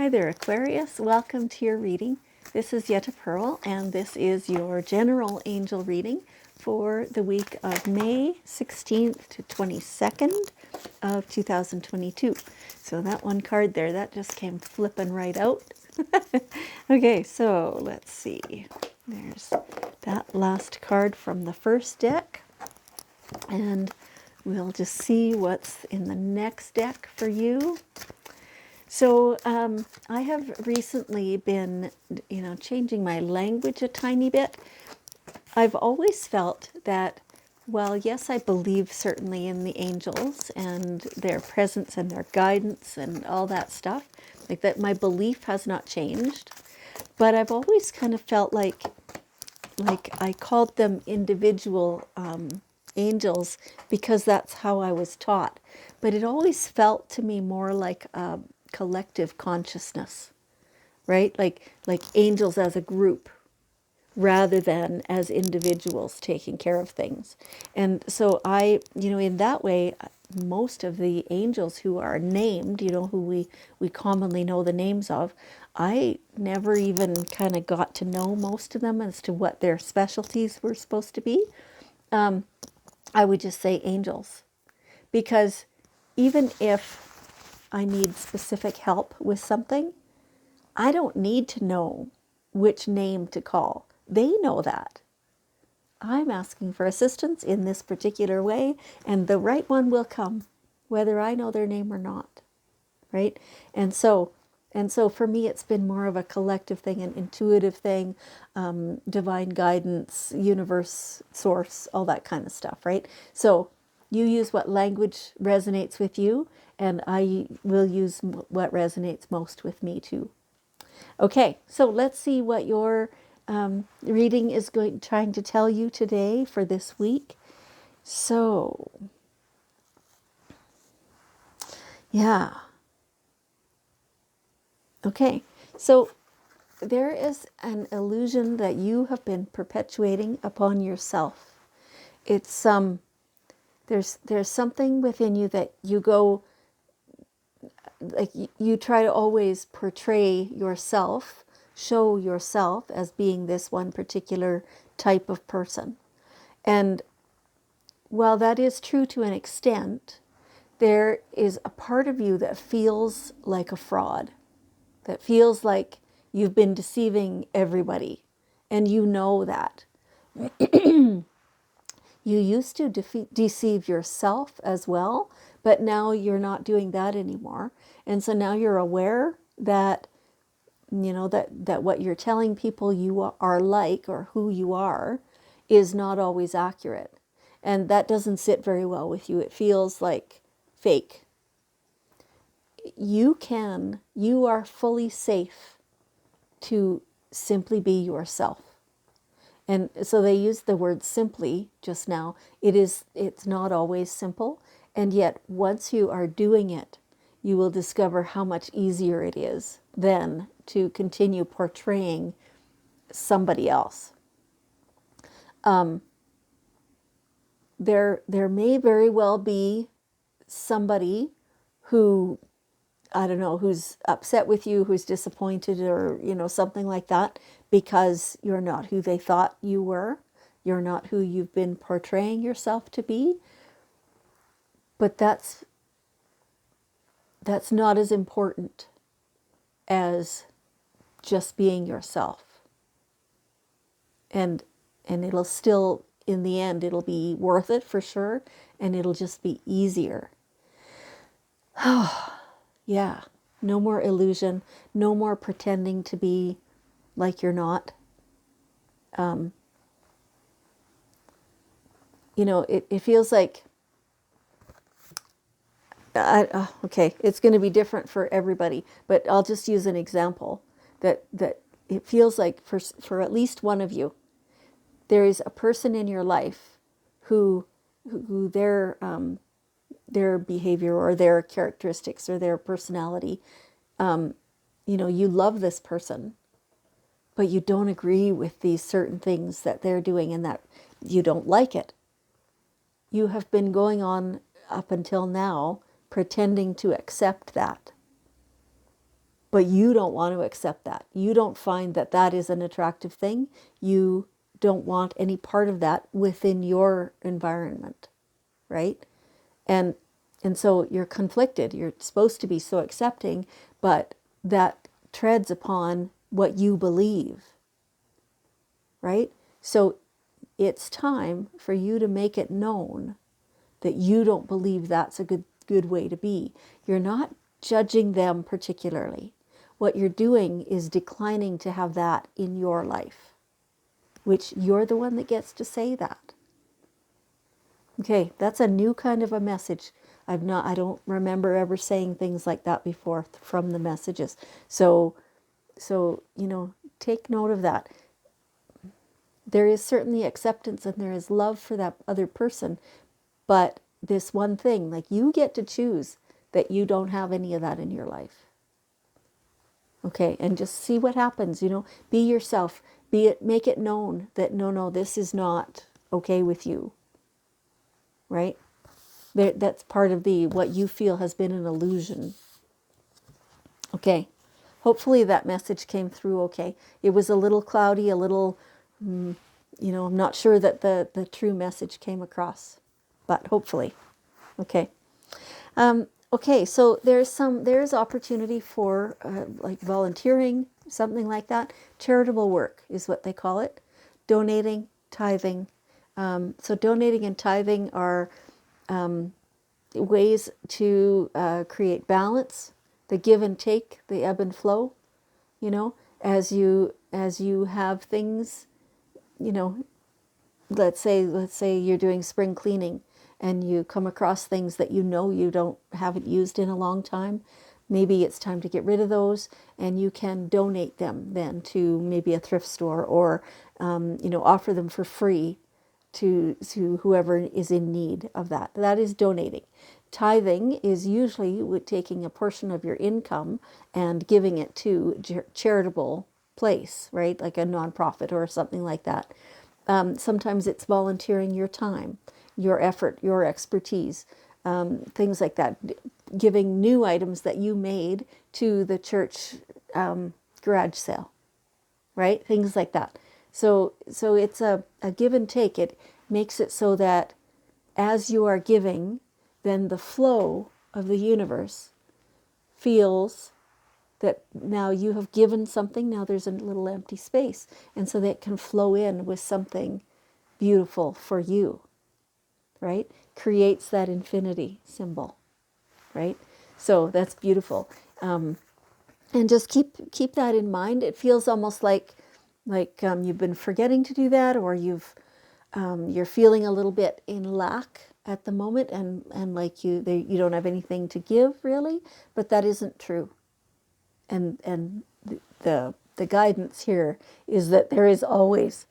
Hi there, Aquarius. Welcome to your reading. This is Yetta Pearl, and this is your general angel reading for the week of May 16th to 22nd of 2022. So that one card there, that just came flipping right out. Okay, so let's see. There's that last card from the first deck, and we'll just see what's in the next deck for you. So I have recently been, changing my language a tiny bit. I've always felt that, well, yes, I believe certainly in the angels and their presence and their guidance and all that stuff. Like that, my belief has not changed. But I've always kind of felt like I called them individual angels because that's how I was taught. But it always felt to me more like a collective consciousness, right? Like angels as a group rather than as individuals taking care of things. And so I, in that way, most of the angels who are named, who we commonly know the names of, I never even kind of got to know most of them as to what their specialties were supposed to be. I would just say angels, because even if I need specific help with something, I don't need to know which name to call. They know that. I'm asking for assistance in this particular way, and the right one will come, whether I know their name or not, right? And so for me, it's been more of a collective thing, an intuitive thing, divine guidance, universe, source, all that kind of stuff, right? So you use what language resonates with you, and I will use what resonates most with me too. Okay, so let's see what your reading is trying to tell you today for this week. So, yeah. Okay, so there is an illusion that you have been perpetuating upon yourself. It's there's something within you that you go, like you try to always portray yourself, show yourself as being this one particular type of person. And while that is true to an extent, there is a part of you that feels like a fraud, that feels like you've been deceiving everybody, and you know that. You used to deceive yourself as well, but now you're not doing that anymore. And so now you're aware that, that what you're telling people you are like, or who you are, is not always accurate. And that doesn't sit very well with you. It feels like fake. You are fully safe to simply be yourself. And so they used the word simply just now. It's not always simple. And yet once you are doing it, you will discover how much easier it is then to continue portraying somebody else. There may very well be somebody who, I don't know, who's upset with you, who's disappointed, or, something like that, because you're not who they thought you were. You're not who you've been portraying yourself to be. But that's not as important as just being yourself. And it'll still, in the end, it'll be worth it for sure, and it'll just be easier. Yeah, no more illusion, no more pretending to be like you're not. It feels like, okay, it's going to be different for everybody, but I'll just use an example that it feels like for at least one of you, there is a person in your life who their behavior or their characteristics or their personality, you love this person, but you don't agree with these certain things that they're doing, and that you don't like it. You have been going on up until now pretending to accept that. but you don't want to accept that. You don't find that that is an attractive thing. You don't want any part of that within your environment, right? And so you're conflicted. You're supposed to be so accepting, but that treads upon what you believe, right? So it's time for you to make it known that you don't believe that's a good way to be. You're not judging them particularly. What you're doing is declining to have that in your life, which you're the one that gets to say that. Okay, that's a new kind of a message. I don't remember ever saying things like that before from the messages. So, take note of that. There is certainly acceptance and there is love for that other person, but this one thing, like, you get to choose that you don't have any of that in your life. Okay, and just see what happens, be yourself, make it known that no, this is not okay with you, right? That's part of what you feel has been an illusion. Okay, hopefully that message came through okay. It was a little cloudy, a little, I'm not sure that the true message came across, but hopefully. Okay. Okay, so there's opportunity for like volunteering, something like that. Charitable work is what they call it. Donating, tithing. So donating and tithing are ways to create balance, the give and take, the ebb and flow. As you have things, let's say you're doing spring cleaning and you come across things that you haven't used in a long time. Maybe it's time to get rid of those, and you can donate them then to maybe a thrift store, or offer them for free to whoever is in need of that. That is donating. Tithing is usually taking a portion of your income and giving it to charitable place, right? Like a nonprofit or something like that. Sometimes it's volunteering your time, your effort, your expertise, things like that. Giving new items that you made to the church garage sale, right? Things like that. So it's a give and take. It makes it so that as you are giving, then the flow of the universe feels that now you have given something, now there's a little empty space, and so that can flow in with something beautiful for you, right? Creates that infinity symbol, right? So that's beautiful. And just keep that in mind. It feels almost like you've been forgetting to do that, or you're feeling a little bit in lack at the moment, and like you don't have anything to give really, but that isn't true. And the guidance here is that there is always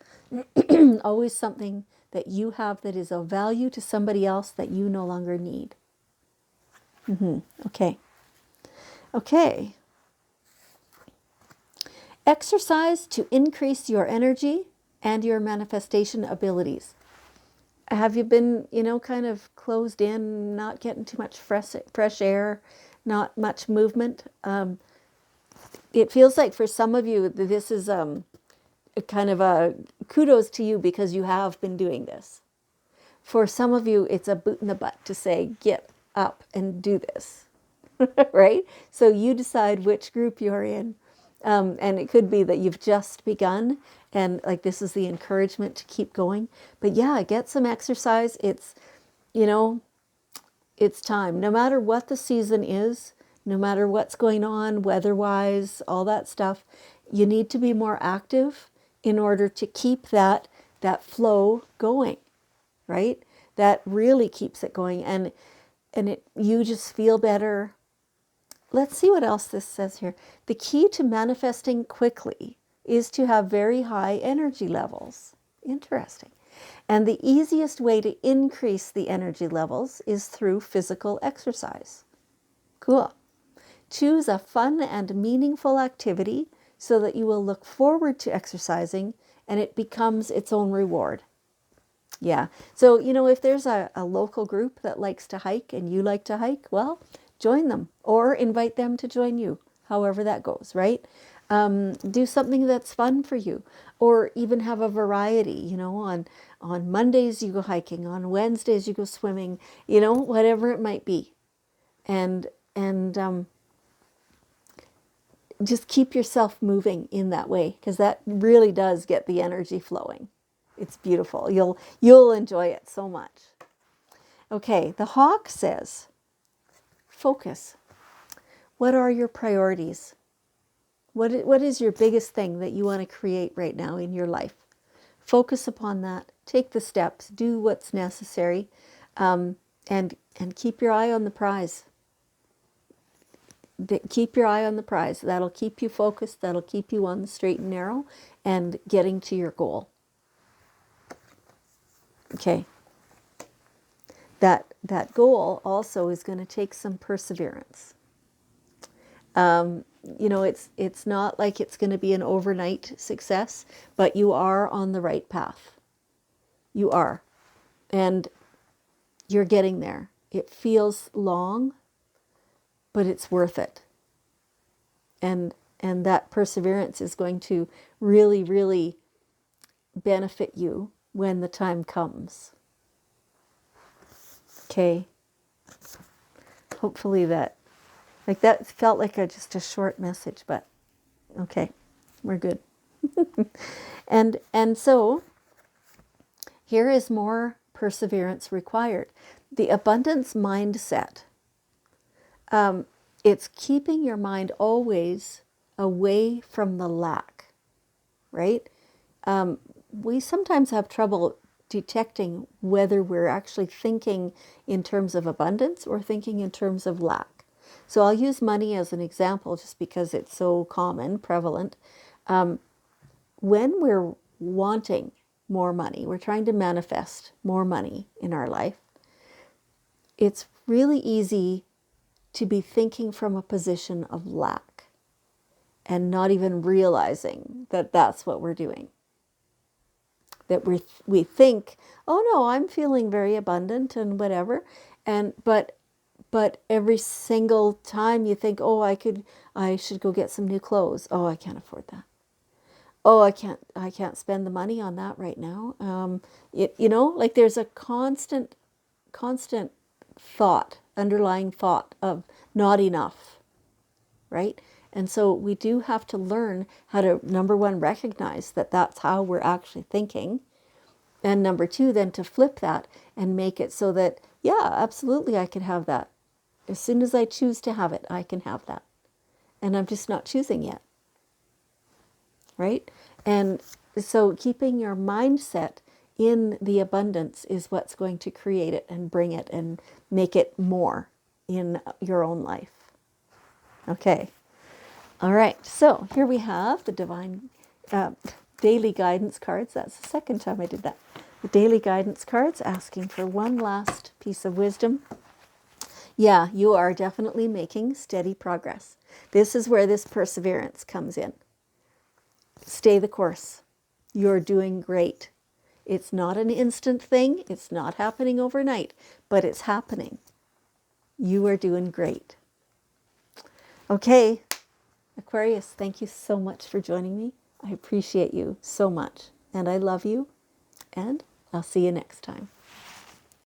always something that you have that is of value to somebody else that you no longer need. Okay. Exercise to increase your energy and your manifestation abilities. Have you been, kind of closed in, not getting too much fresh air, not much movement? It feels like for some of you, this is a kind of a kudos to you because you have been doing this. For some of you, it's a boot in the butt to say, get up and do this, right? So you decide which group you're in. And it could be that you've just begun and like this is the encouragement to keep going. But yeah, get some exercise. It's time. No matter what the season is, no matter what's going on weather-wise, all that stuff, you need to be more active in order to keep that flow going, right? That really keeps it going, and you just feel better. Let's see what else this says here. The key to manifesting quickly is to have very high energy levels. Interesting. And the easiest way to increase the energy levels is through physical exercise. Cool. Choose a fun and meaningful activity so that you will look forward to exercising and it becomes its own reward. Yeah. So, if there's a local group that likes to hike and you like to hike, well, join them or invite them to join you. however that goes, right? Do something that's fun for you, or even have a variety, you know, on Mondays you go hiking, on Wednesdays you go swimming, you know, whatever it might be. And just keep yourself moving in that way, because that really does get the energy flowing. It's beautiful. You'll enjoy it so much. Okay, the hawk says, focus. What are your priorities? What is your biggest thing that you want to create right now in your life? Focus upon that. Take the steps. Do what's necessary, and keep your eye on the prize. Keep your eye on the prize. That'll keep you focused. That'll keep you on the straight and narrow and getting to your goal. Okay. That goal also is going to take some perseverance. You know, it's not like it's going to be an overnight success, but you are on the right path. You are. And you're getting there. It feels long, but it's worth it. And that perseverance is going to really, really benefit you when the time comes. Okay. Hopefully that felt like just a short message, but okay, we're good. And so here is more perseverance required. The abundance mindset. It's keeping your mind always away from the lack, right? We sometimes have trouble detecting whether we're actually thinking in terms of abundance or thinking in terms of lack. So I'll use money as an example just because it's so common, prevalent. When we're wanting more money, we're trying to manifest more money in our life, it's really easy to be thinking from a position of lack and not even realizing that that's what we're doing. That we think, oh no, I'm feeling very abundant and whatever, but every single time you think, oh, I should go get some new clothes. Oh, I can't afford that. Oh, I can't spend the money on that right now. You know, like there's a constant thought, underlying thought of not enough, right? And so we do have to learn how to, number one, recognize that that's how we're actually thinking. And number two, then to flip that and make it so that, yeah, absolutely, I can have that. As soon as I choose to have it, I can have that. And I'm just not choosing yet, right? And so keeping your mindset in the abundance is what's going to create it and bring it and make it more in your own life. Okay. All right. So here we have the divine daily guidance cards. That's the second time I did that. The daily guidance cards asking for one last piece of wisdom. Yeah, you are definitely making steady progress. This is where this perseverance comes in. Stay the course. You're doing great. It's not an instant thing. It's not happening overnight, but it's happening. You are doing great. Okay, Aquarius, thank you so much for joining me. I appreciate you so much, and I love you, and I'll see you next time.